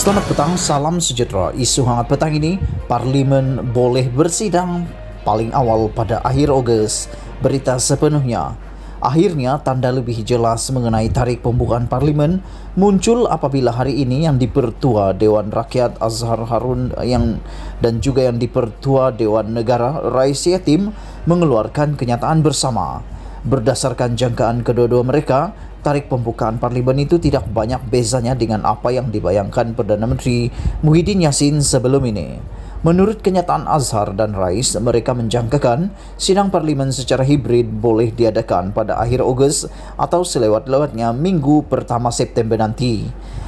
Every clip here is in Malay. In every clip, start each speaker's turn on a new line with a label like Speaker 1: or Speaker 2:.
Speaker 1: Selamat petang, salam sejahtera. Isu hangat petang ini, Parlimen boleh bersidang paling awal pada akhir Ogos. Berita sepenuhnya. Akhirnya, tanda lebih jelas mengenai tarikh pembukaan Parlimen muncul apabila hari ini yang Dipertua Dewan Rakyat Azhar Harun dan juga yang Dipertua Dewan Negara Rais Yatim mengeluarkan kenyataan bersama. Berdasarkan jangkaan kedua-dua mereka, tarikh pembukaan Parlimen itu tidak banyak bezanya dengan apa yang dibayangkan Perdana Menteri Muhyiddin Yassin sebelum ini. Menurut kenyataan Azhar dan Rais, mereka menjangkakan sidang Parlimen secara hibrid boleh diadakan pada akhir Ogos atau selewat-lewatnya minggu pertama September nanti.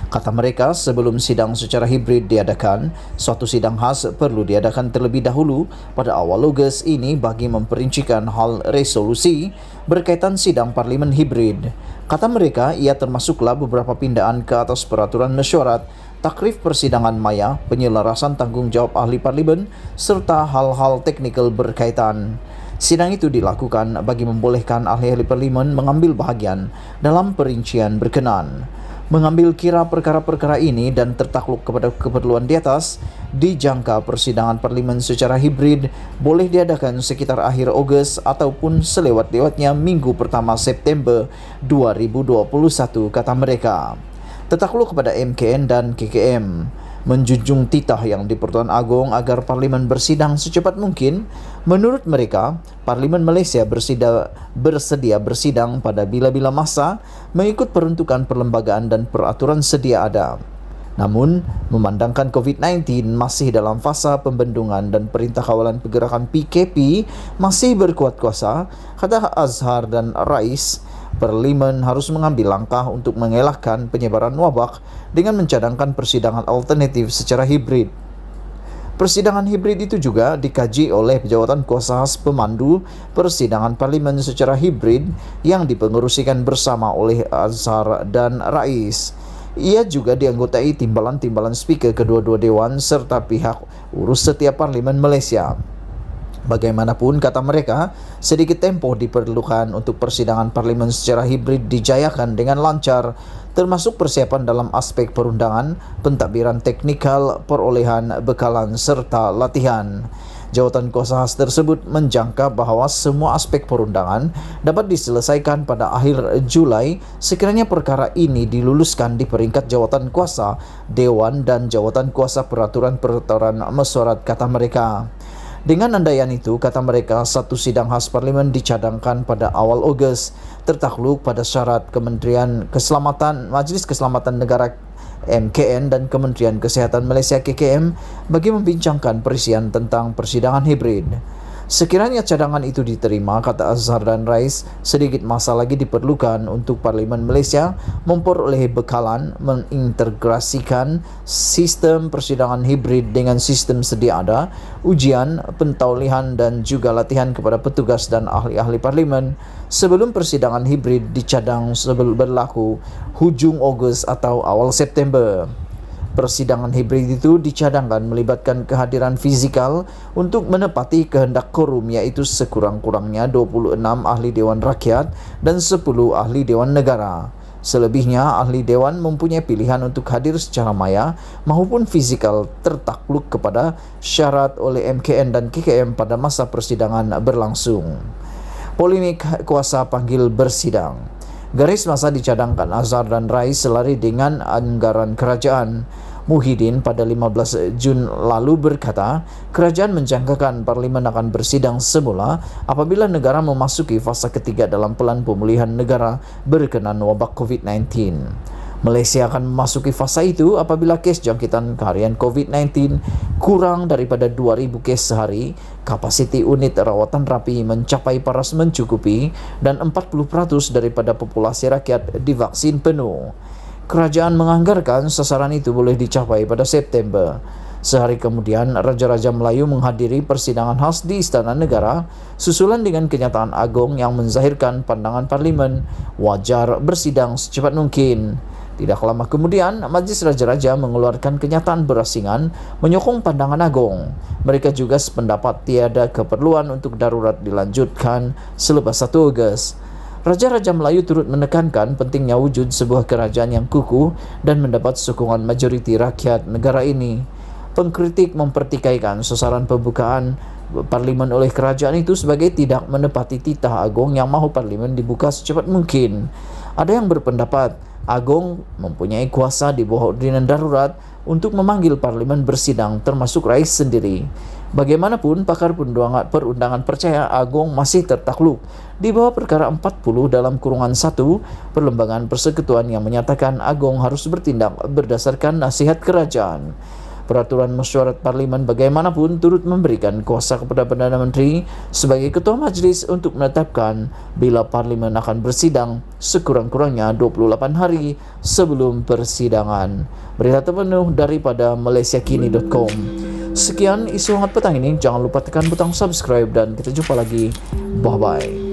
Speaker 1: Kata mereka, sebelum sidang secara hibrid diadakan, suatu sidang khas perlu diadakan terlebih dahulu pada awal Ogos ini bagi memperincikan hal resolusi berkaitan sidang Parlimen hibrid. Kata mereka, ia termasuklah beberapa pindaan ke atas peraturan mesyuarat, takrif persidangan maya, penyelarasan tanggung jawab ahli Parlimen, serta hal-hal teknikal berkaitan. Sidang itu dilakukan bagi membolehkan ahli-ahli Parlimen mengambil bahagian dalam perincian berkenan. Mengambil kira perkara-perkara ini dan tertakluk kepada keperluan di atas, dijangka persidangan Parlimen secara hibrid boleh diadakan sekitar akhir Ogos ataupun selewat-lewatnya minggu pertama September 2021, kata mereka. Tertakluk kepada MKN dan KKM menjunjung titah yang di-Pertuan Agong agar Parlimen bersidang secepat mungkin. Menurut mereka, Parlimen Malaysia bersedia bersidang pada bila-bila masa mengikut peruntukan perlembagaan dan peraturan sedia ada. Namun, memandangkan COVID-19 masih dalam fasa pembendungan dan Perintah Kawalan Pergerakan PKP masih berkuat kuasa, kata Azhar dan Rais, Parlimen harus mengambil langkah untuk mengelakkan penyebaran wabak dengan mencadangkan persidangan alternatif secara hibrid. Persidangan hibrid itu juga dikaji oleh Jawatan Kuasa Khas Pemandu Persidangan Parlimen secara hibrid yang dipengerusikan bersama oleh Azhar dan Rais. Ia juga dianggotai timbalan-timbalan speaker kedua-dua dewan serta pihak urus setiap Parlimen Malaysia. Bagaimanapun, kata mereka, sedikit tempoh diperlukan untuk persidangan Parlimen secara hibrid dijayakan dengan lancar, termasuk persiapan dalam aspek perundangan, pentadbiran teknikal, perolehan bekalan serta latihan. Jawatan kuasa khas tersebut menjangka bahawa semua aspek perundangan dapat diselesaikan pada akhir Julai sekiranya perkara ini diluluskan di peringkat jawatan kuasa Dewan dan jawatan kuasa peraturan-peraturan mesyuarat, kata mereka. Dengan andaian itu, kata mereka, satu sidang khas Parlimen dicadangkan pada awal Ogos, tertakluk pada syarat Kementerian Keselamatan, Majlis Keselamatan Negara MKN dan Kementerian Kesihatan Malaysia KKM bagi membincangkan perisian tentang persidangan hibrid. Sekiranya cadangan itu diterima, kata Azhar dan Rais, sedikit masa lagi diperlukan untuk Parlimen Malaysia memperoleh bekalan mengintegrasikan sistem persidangan hibrid dengan sistem sedia ada, ujian, pentaulihan dan juga latihan kepada petugas dan ahli-ahli Parlimen sebelum persidangan hibrid dicadang sebelum berlaku hujung Ogos atau awal September. Persidangan hibrid itu dicadangkan melibatkan kehadiran fizikal untuk menepati kehendak quorum, iaitu sekurang-kurangnya 26 ahli Dewan Rakyat dan 10 ahli Dewan Negara. Selebihnya, ahli Dewan mempunyai pilihan untuk hadir secara maya maupun fizikal tertakluk kepada syarat oleh MKN dan KKM pada masa persidangan berlangsung. Polemik kuasa panggil bersidang. Garis masa dicadangkan Azhar dan Rais selari dengan anggaran kerajaan. Muhyiddin pada 15 Jun lalu berkata, kerajaan menjangkakan Parlimen akan bersidang semula apabila negara memasuki fasa ketiga dalam pelan pemulihan negara berkenaan wabak COVID-19. Malaysia akan memasuki fasa itu apabila kes jangkitan harian COVID-19 kurang daripada 2,000 kes sehari, kapasiti unit rawatan rapi mencapai paras mencukupi, dan 40% daripada populasi rakyat divaksin penuh. Kerajaan menganggarkan sasaran itu boleh dicapai pada September. Sehari kemudian, Raja-Raja Melayu menghadiri persidangan khas di Istana Negara, susulan dengan kenyataan Agong yang menzahirkan pandangan Parlimen wajar bersidang secepat mungkin. Tidak lama kemudian, Majlis Raja-Raja mengeluarkan kenyataan berasingan menyokong pandangan Agong. Mereka juga sependapat tiada keperluan untuk darurat dilanjutkan selepas 1 Ogos. Raja-raja Melayu turut menekankan pentingnya wujud sebuah kerajaan yang kukuh dan mendapat sokongan majoriti rakyat negara ini. Pengkritik mempertikaikan sasaran pembukaan parlimen oleh kerajaan itu sebagai tidak menepati titah Agong yang mahu parlimen dibuka secepat mungkin. Ada yang berpendapat Agong mempunyai kuasa di bawah ordinan darurat untuk memanggil parlimen bersidang termasuk rais sendiri. Bagaimanapun, pakar perundangan percaya Agong masih tertakluk di bawah perkara 40 dalam kurungan 1 Perlembagaan Persekutuan yang menyatakan Agong harus bertindak berdasarkan nasihat kerajaan. Peraturan mesyuarat parlimen bagaimanapun turut memberikan kuasa kepada Perdana Menteri sebagai ketua majlis untuk menetapkan bila parlimen akan bersidang sekurang-kurangnya 28 hari sebelum persidangan. Berita terpenuh daripada malaysiakini.com. Sekian isu hangat petang ini. Jangan lupa tekan butang subscribe dan kita jumpa lagi. Bye-bye.